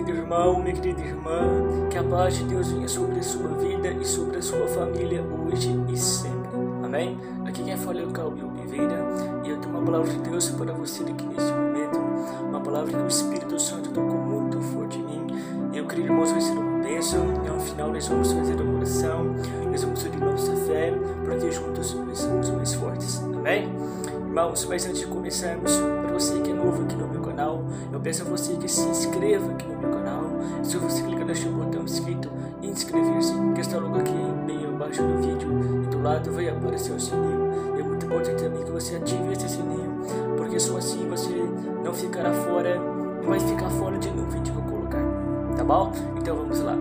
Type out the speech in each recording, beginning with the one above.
querido irmão, minha querida irmã, que a paz de Deus venha sobre a sua vida e sobre a sua família hoje e sempre. Amém? Aqui quem fala é o Calbi Oliveira e eu tenho uma palavra de Deus para você aqui neste momento, uma palavra que o Espírito Santo tocou muito forte em mim. E eu creio, irmãos, vai ser uma bênção e ao final nós vamos fazer uma oração, nós vamos unir nossa fé, porque juntos nós somos mais fortes. Amém? Irmãos, mas antes de começarmos, para você que é novo aqui no meu canal, eu peço a você que se inscreva aqui no meu canal. Se você clicar neste botão escrito inscrever-se, que está logo aqui bem abaixo do vídeo, e do lado vai aparecer o sininho. É muito importante também que você ative esse sininho, porque só assim você não ficará fora, não vai ficar fora de nenhum vídeo que eu colocar, tá bom? Então vamos lá.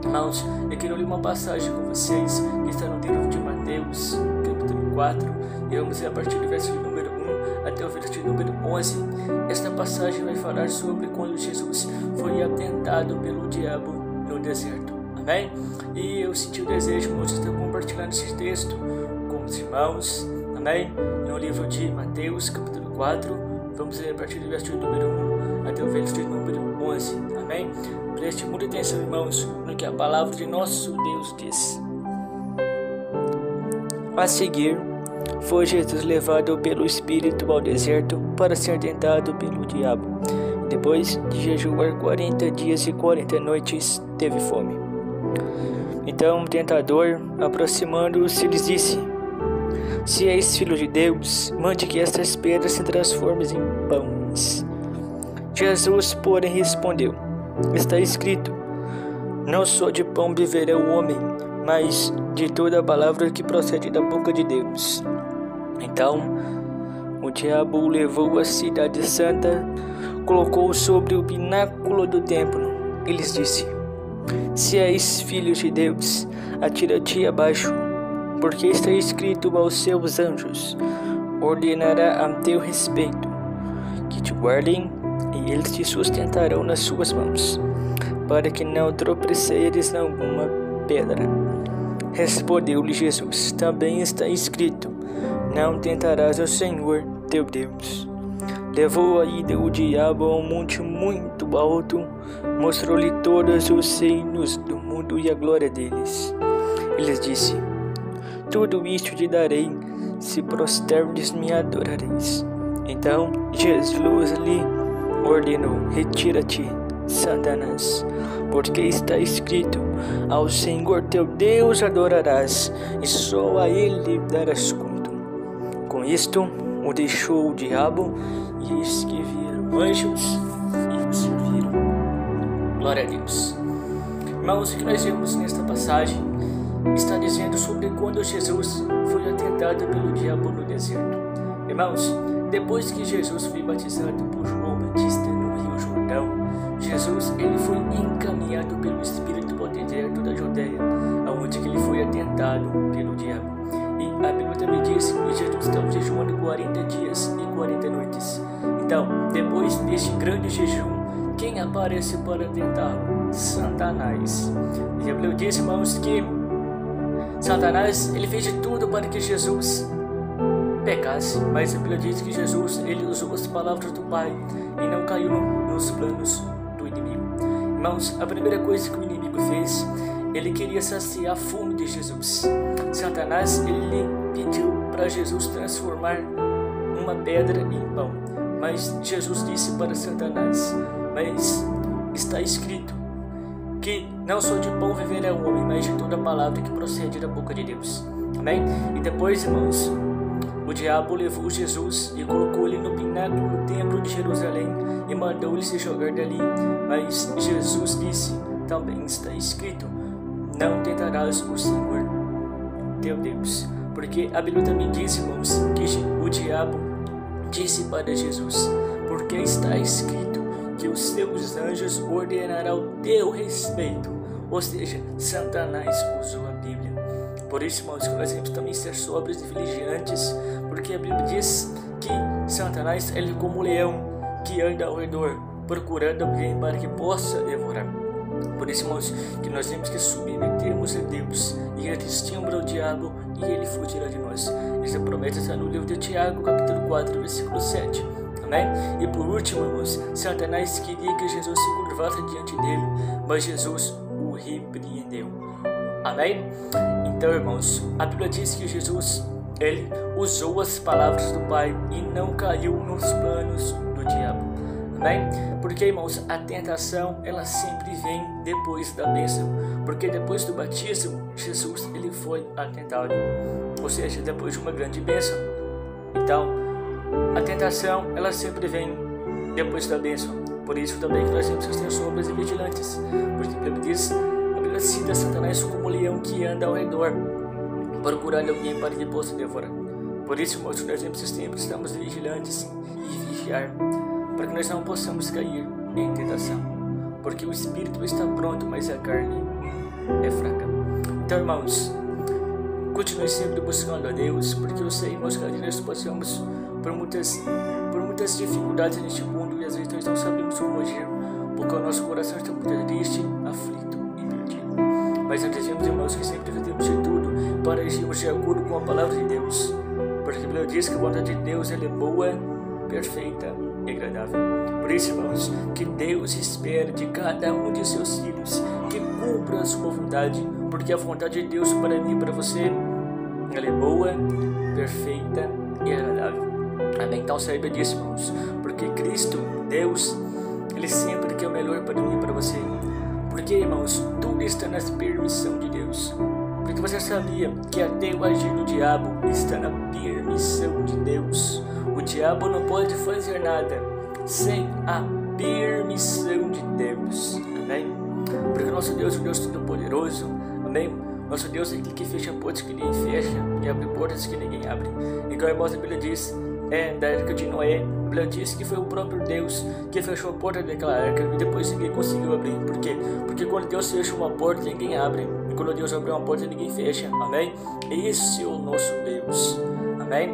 Irmãos, eu quero ler uma passagem com vocês que está no livro de Mateus, capítulo 4, e vamos ler a partir do verso número 1 até o verso número 11. Esta passagem vai falar sobre quando Jesus foi atentado pelo diabo no deserto. Amém? E eu senti o desejo de estar compartilhando esse texto com os irmãos. Amém? No livro de Mateus, capítulo 4, vamos ler a partir do verso número 1 até o verso número 11. Amém? Preste muita atenção, irmãos, no que a palavra de nosso Deus diz. A seguir, foi Jesus levado pelo Espírito ao deserto para ser tentado pelo diabo. Depois de jejuar 40 dias e 40 noites, teve fome. Então o tentador, aproximando-se, lhes disse: Se és filho de Deus, mande que estas pedras se transformem em pães. Jesus, porém, respondeu: Está escrito: Não só de pão viverá o homem, mas de toda a palavra que procede da boca de Deus. Então o diabo o levou à cidade santa, colocou-o sobre o pináculo do templo e lhes disse: Se és filho de Deus, atira-te abaixo, porque está escrito aos seus anjos: ordenará a teu respeito que te guardem, e eles te sustentarão nas suas mãos, para que não tropeceres em alguma pedra. Respondeu-lhe Jesus: Também está escrito: Não tentarás o Senhor teu Deus. Levou ainda o diabo a um monte muito alto, mostrou-lhe todos os reinos do mundo e a glória deles. E lhes disse: Tudo isto te darei, se prosterdes me adorareis. Então Jesus lhe ordenou: Retira-te, Satanás, porque está escrito: Ao Senhor teu Deus adorarás, e só a Ele darás culto. Com isto o deixou o diabo, e eis que vieram anjos e o serviram. Glória a Deus. Irmãos, o que nós vemos nesta passagem está dizendo sobre quando Jesus foi atentado pelo diabo no deserto. Irmãos, depois que Jesus foi batizado por João Batista no Rio Jordão, Jesus ele foi encaminhado pelo Espírito para o deserto da Judeia, onde ele foi atentado pelo diabo. E a Bíblia também diz que Jesus estava jejuando 40 dias e 40 noites. Então, depois deste grande jejum, quem aparece para tentá-lo? Satanás. E a Bíblia diz, irmãos, que Satanás ele fez de tudo para que Jesus pecasse, mas a Bíblia diz que Jesus ele usou as palavras do Pai e não caiu nos planos do inimigo. Irmãos, a primeira coisa que o inimigo fez, ele queria saciar a fome de Jesus. Satanás ele pediu para Jesus transformar uma pedra em pão, mas Jesus disse para Satanás: Mas está escrito que não só de pão viverá o homem, mas de toda palavra que procede da boca de Deus. Amém? E depois, irmãos, o diabo levou Jesus e colocou ele no pináculo do templo de Jerusalém e mandou-lhe se jogar dali. Mas Jesus disse: Também está escrito: Não tentarás o Senhor teu Deus. Porque a Bíblia também diz, irmãos, que o diabo disse para Jesus: Porque está escrito que os seus anjos ordenarão o teu respeito. Ou seja, Satanás usou a Bíblia. Por isso, irmãos, que nós temos também ser sóbrios e vigilantes, porque a Bíblia diz que Satanás ele é como um leão que anda ao redor, procurando alguém para que possa devorar. Por isso, irmãos, que nós temos que submetermos a Deus e resistirmos ao diabo e ele fugirá de nós. Essa promessa está no livro de Tiago, capítulo 4, versículo 7. Amém? E por último, irmãos, Satanás queria que Jesus se curvasse diante dele, mas Jesus o repreendeu. Amém? Então, irmãos, a Bíblia diz que Jesus, ele usou as palavras do Pai e não caiu nos planos do diabo. Amém? Porque, irmãos, a tentação, ela sempre vem depois da bênção. Porque depois do batismo, Jesus, ele foi atentado. Ou seja, depois de uma grande bênção. Então, a tentação, ela sempre vem depois da bênção. Por isso também que nós temos que ser sobras e vigilantes. Porque a Bíblia cita Satanás como um leão que anda ao redor, procurando alguém para que possa devorar. Por isso, irmãos, nós sempre estamos vigilantes e vigiar, para que nós não possamos cair em tentação. Porque o espírito está pronto, mas a carne é fraca. Então, irmãos, continue sempre buscando a Deus, porque eu sei, irmãos, que nós passamos por muitas dificuldades neste mundo e às vezes nós não sabemos como agir, porque o nosso coração está muito triste, aflito e perdido. Mas nós dizemos, irmãos, que sempre fazemos de tudo para agirmos de acordo com a palavra de Deus, porque a Bíblia diz que a vontade de Deus ela é boa, perfeita e agradável. Por isso, irmãos, que Deus espera de cada um de seus filhos que cumpra a sua vontade, porque a vontade de Deus para mim e para você, ela é boa, perfeita e agradável. Amém? Então saiba disso, irmãos, porque Cristo, Deus, Ele sempre quer o melhor para mim e para você. Porque, irmãos, tudo está na permissão de Deus. Porque você sabia que até o agir do diabo está na permissão de Deus. O diabo não pode fazer nada sem a permissão de Deus. Amém? Porque o nosso Deus é um Deus todo-poderoso. Amém? Nosso Deus é aquele que fecha portas que ninguém fecha e abre portas que ninguém abre. Igual a irmã Bíblia diz, da arca de Noé, a Bíblia diz que foi o próprio Deus que fechou a porta daquela arca e depois ninguém conseguiu abrir. Por quê? Porque quando Deus fecha uma porta, ninguém abre. E quando Deus abre uma porta, ninguém fecha. Amém? Esse é o nosso Deus. Amém?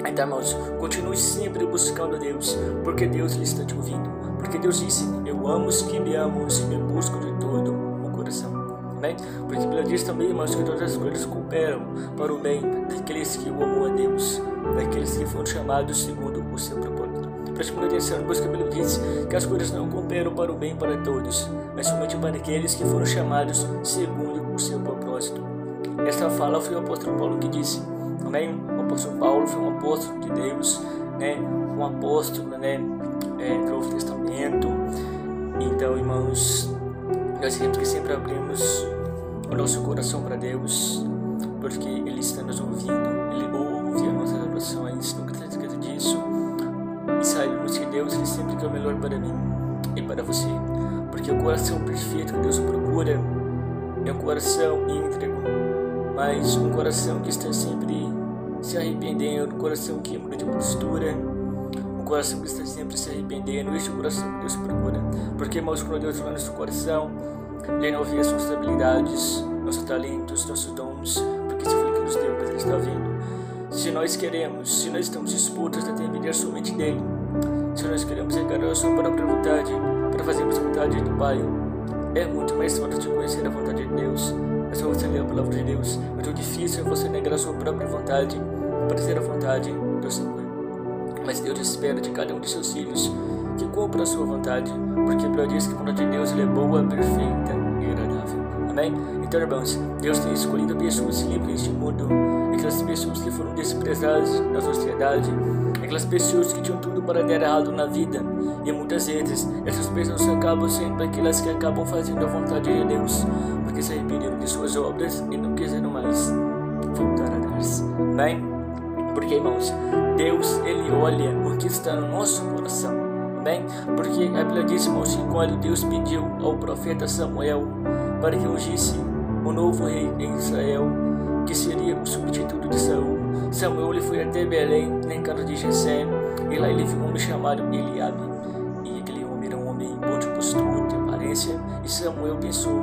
Então, irmãos, continue sempre buscando a Deus, porque Deus ele está te ouvindo. Porque Deus disse, eu amo os que me amam e me busco de todo o coração. Amém? Porque a Bíblia diz também, irmãos, que todas as coisas cooperam para o bem daqueles que o amam a Deus, daqueles que foram chamados segundo o seu propósito. Preste muita atenção, pois que a Bíblia diz que as coisas não cooperam para o bem para todos, mas somente para aqueles que foram chamados segundo o seu propósito. Esta fala foi o apóstolo Paulo que disse. Amém? O apóstolo Paulo foi um apóstolo de Deus, né? Um apóstolo, né? Do Novo Testamento. Então, irmãos, nós temos que sempre abrirmos o nosso coração para Deus, porque Ele está nos ouvindo, Ele ouve as nossas orações, nunca se esqueça disso. E saibamos que Deus Ele sempre quer o melhor para mim e para você, porque o coração perfeito que Deus procura é um coração íntegro, mas um coração que está sempre se arrependendo, um coração que muda de postura, um coração que está sempre se arrependendo. Este é o coração que Deus procura, porque, irmãos, quando Deus vai no nosso coração, Ele não vê as nossas habilidades, nossos talentos, nossos dons, porque isso foi Ele que nos deu, mas Ele está vendo. Se nós queremos, se nós estamos dispostos a depender somente dEle, se nós queremos encarar a sua própria vontade, para fazermos a vontade do Pai, é muito mais fácil de conhecer a vontade de Deus. É só você ler a palavra de Deus. Mas o difícil é você negar a sua própria vontade para fazer a vontade do Senhor. Mas Deus espera de cada um de seus filhos que cumpra a sua vontade, porque a Bíblia diz que a vontade de Deus é boa, perfeita e agradável. Amém? Então, irmãos, Deus tem escolhido pessoas livres neste mundo, aquelas pessoas que foram desprezadas na sociedade, aquelas pessoas que tinham tudo para dar errado na vida, e muitas vezes essas pessoas acabam sendo aquelas que acabam fazendo a vontade de Deus, porque se arrependeram de suas obras e não quiseram mais voltar a Deus. Amém? Porque, irmãos, Deus, Ele olha o que está no nosso coração. Amém? Porque a Bíblia diz, irmãos, que quando Deus pediu ao profeta Samuel para que ungisse o novo rei em Israel, que seria o substituto de Saul, Samuel ele foi até Belém, na casa de Jessé, e lá ele viu um homem chamado Eliabe, e aquele homem era um homem bom de postura, de aparência, e Samuel pensou,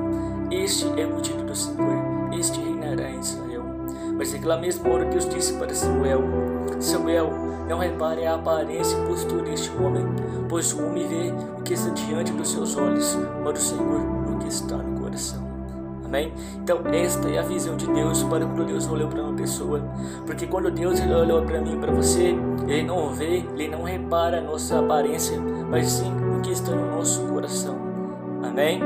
este é o ungido do Senhor, este reinará em Israel. Mas naquela mesma hora Deus disse para Samuel, Samuel, não repare a aparência e postura deste homem, pois o homem vê o que está diante dos seus olhos, mas o Senhor o que está no coração. Amém? Então esta é a visão de Deus para quando Deus olhou para uma pessoa, porque quando Deus olhou para mim e para você, Ele não vê, Ele não repara a nossa aparência, mas sim o que está no nosso coração. Amém?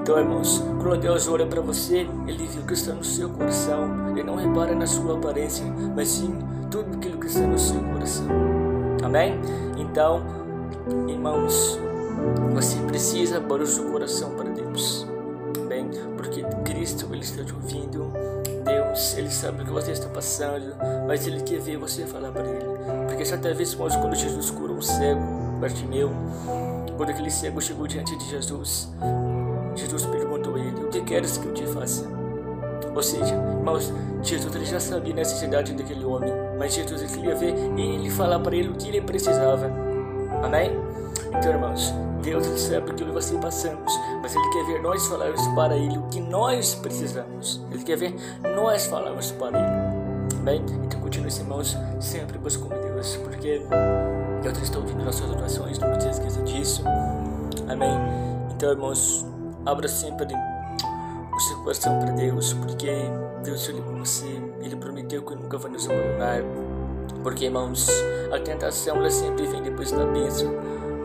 Então, irmãos, quando Deus olha para você, Ele vê o que está no seu coração. Ele não repara na sua aparência, mas sim tudo aquilo que está no seu coração. Amém? Então, irmãos, você precisa abrir o seu coração para Deus. Bem, porque Cristo, Ele está te ouvindo. Deus, Ele sabe o que você está passando, mas Ele quer ver você falar para Ele. Porque certa vez, irmãos, quando Jesus curou um cego, Bartimeu, quando aquele cego chegou diante de Jesus, Jesus perguntou a ele: o que queres que eu te faça? Ou seja, irmãos, Jesus, Ele já sabia a necessidade daquele homem, mas Jesus, Ele queria ver ele falar para ele o que ele precisava. Amém? Então, irmãos, Deus, Ele sabe o que você passamos, mas Ele quer ver nós falarmos para Ele o que nós precisamos. Ele quer ver nós falarmos para Ele. Amém? Então continue, irmãos, sempre buscando Deus, porque Deus está ouvindo nossas orações, não se esqueça disso. Amém? Então, irmãos, abra sempre o seu coração para Deus, porque Deus olha com você. Ele prometeu que nunca vai nos abandonar. Porque, irmãos, a tentação ela sempre vem depois da bênção.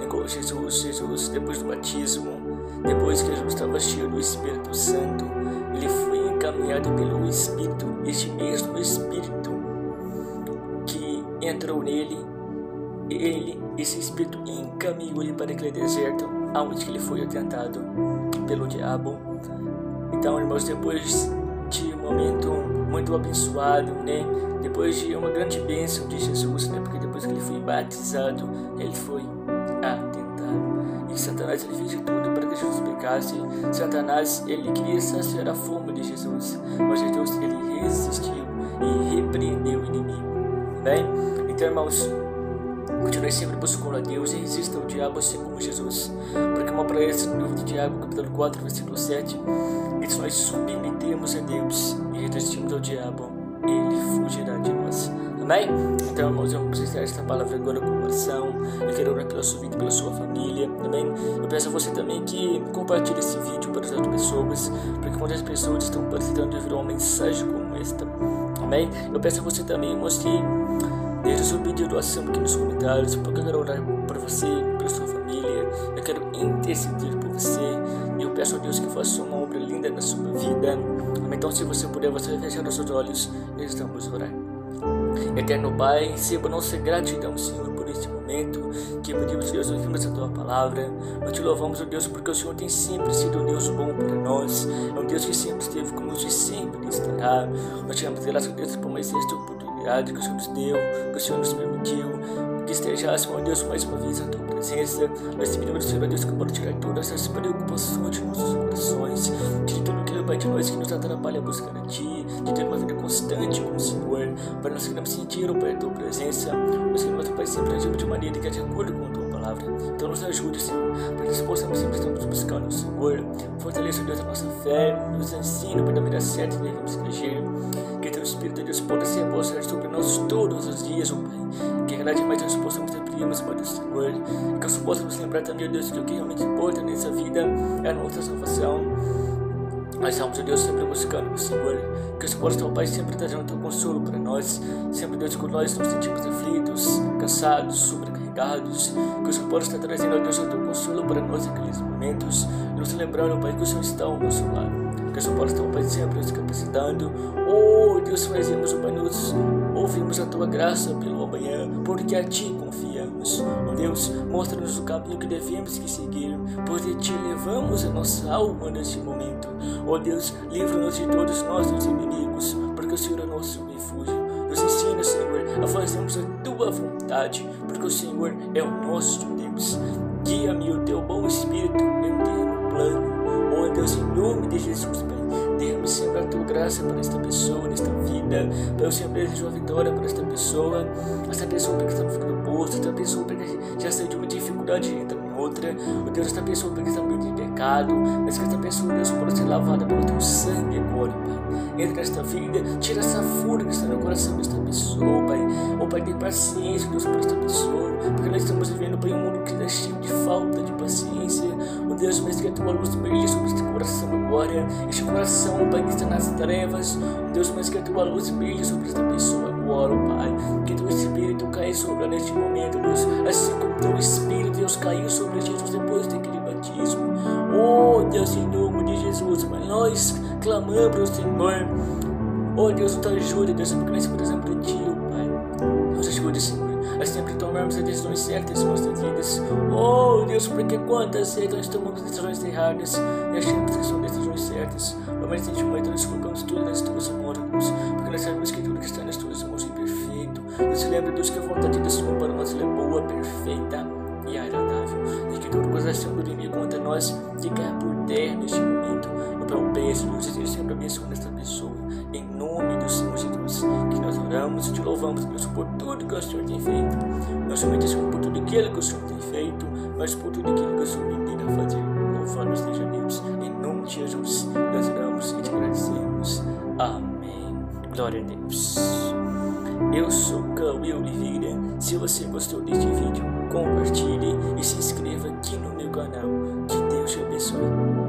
Igual Jesus, depois do batismo, depois que Jesus estava cheio do Espírito Santo, Ele foi encaminhado pelo Espírito. Este mesmo Espírito que entrou nele, esse Espírito encaminhou ele para aquele deserto, aonde ele foi tentado pelo diabo. Então, irmãos, depois de um momento muito abençoado, né? Depois de uma grande bênção de Jesus, né? Porque depois que ele foi batizado, ele foi tentado. E Satanás, ele fez de tudo para que Jesus pecasse. Satanás, ele queria saciar a fome de Jesus, mas Jesus, ele resistiu e repreendeu o inimigo. Bem, então, irmãos, continue sempre buscando a Deus e resista ao diabo assim como Jesus. Porque uma promessa no livro de Tiago, capítulo 4, versículo 7, diz: nós submetemos a Deus e resistimos ao diabo, ele fugirá de nós. Amém? Então, irmãos, eu vou precisar desta palavra agora com oração. Eu quero orar pela sua vida e pela sua família. Amém? Eu peço a você também que compartilhe esse vídeo para as outras pessoas, porque muitas pessoas estão precisando de ouvir uma mensagem como esta. Amém? Eu peço a você também, irmãos, que deixe o seu pedido de doação aqui nos comentários, porque eu quero orar por você, pela sua família. Eu quero interceder por você. E eu peço a Deus que faça uma obra linda na sua vida. Então, se você puder, você vai fechar os seus olhos e estamos a orar. Eterno Pai, receba nossa gratidão, Senhor, por este momento que pedimos, Deus, ouvimos a Tua palavra. Nós te louvamos, ó Deus, porque o Senhor tem sempre sido um Deus bom para nós. É um Deus que sempre esteve conosco e sempre estará. Nós te damos graças a Deus por mais esta oportunidade que o Senhor nos deu, que o Senhor nos permitiu, que estejássemos, ó Deus, mais uma vez na Tua presença. Nós te pedimos, Senhor, ó Deus, que pode tirar todas essas preocupações de nossos corações, de tudo aquilo, Pai, de nós que nos atrapalha a buscar a Ti, de ter uma vida constante com o Senhor, para nós queremos sentir, ó Pai, a Tua presença. Nós queremos, Pai, sempre agir de maneira que é de acordo com a Tua palavra. Então nos ajude, Senhor, para que nós possamos sempre estar buscando o Senhor. Fortaleça, Deus, a nossa fé, nos ensina para a maneira certa que devemos agir. Que Teu Espírito de Deus possa se repousar sobre nós todos os dias, ó Pai. Que cada dia mais nós possamos ter primos para o Senhor. Que nós possamos lembrar também, ó Deus, que o que realmente importa nessa vida é a nossa salvação. Nós estamos, ó Deus, sempre buscando o Senhor. Que o Senhor possa, ó Pai, sempre trazendo o Teu consolo para nós. Sempre, Deus, quando nós nos sentimos aflitos, cansados, sobrecarregados. Que o Senhor possa estar trazendo, ó Deus, o Teu consolo para nós naqueles momentos. E nos lembrando, ó Pai, que o Senhor está ao nosso lado. Que o Senhor possa estar, ó Pai, sempre nos capacitando. Oh, Deus, fazemos, ó Pai, nos ouvimos a Tua graça pelo amanhã, porque a Ti confiamos. Oh Deus, mostra-nos o caminho que devemos seguir, pois de Ti levamos a nossa alma neste momento. Oh Deus, livra-nos de todos os nossos inimigos, porque o Senhor é nosso refúgio. Nos ensina, Senhor, a fazermos a Tua vontade, porque o Senhor é o nosso Deus. Guia-me o Teu bom Espírito em termo plano. Oh Deus, em nome de Jesus, Pai, derrame sempre a Tua graça para esta pessoa, nesta vida. Pai, eu sempre desejo a vitória para esta pessoa que está no fundo do poço, esta pessoa que já saiu de uma dificuldade e entra em outra. Oh Deus, esta pessoa que está meio de pecado, mas que esta pessoa, Deus, pode ser lavada pelo Teu sangue agora, Pai. Entra nesta vida, tira essa fúria que está no coração desta pessoa, Pai. Oh Pai, tem paciência, Deus, por esta pessoa, porque nós estamos vivendo, Pai, um mundo que está cheio de falta de paciência. Oh Deus, mas que a Tua luz brilhe sobre este coração agora, este coração, Pai, que está nas trevas. Oh Deus, mas que a Tua luz brilhe sobre esta pessoa agora, oh Pai. Que Teu Espírito Espírito cair sobre ela neste momento, Deus. Assim como teu Espírito, Deus, caiu sobre Jesus depois daquele batismo. Oh, Deus, em nome de Jesus, mas nós clamamos, Senhor. Oh, Deus, nos ajuda, Deus, porque nós precisamos de Ti, oh, Pai. Nos ajude, Senhor, a sempre tomarmos as decisões certas em nossas vidas. Oh, Deus, porque quantas vezes nós tomamos decisões erradas e achamos que são decisões certas. Mas neste momento nós colocamos tudo nas Tuas mãos, Deus, porque nós sabemos que tudo que está nas Tuas mãos é perfeito. Deus, lembra, Deus, que a vontade do Senhor para nós é boa, perfeita e agradável. E que toda acusação do inimigo contra nós que caia por terra neste momento. Eu peço, Deus, e Deus, sempre abençoando esta pessoa. Em nome do Senhor Jesus, que nós oramos e te louvamos, Deus, por tudo que o Senhor tem feito. Não somente por tudo aquilo que o Senhor tem feito, mas por tudo aquilo que o Senhor tem a fazer. Louvado seja Deus. Em nome de Jesus, nós oramos e te agradecemos. Amém. Glória a Deus. Eu sou Cauê Oliveira. Se você gostou deste vídeo, compartilhe e se inscreva aqui no meu canal. Que Deus te abençoe.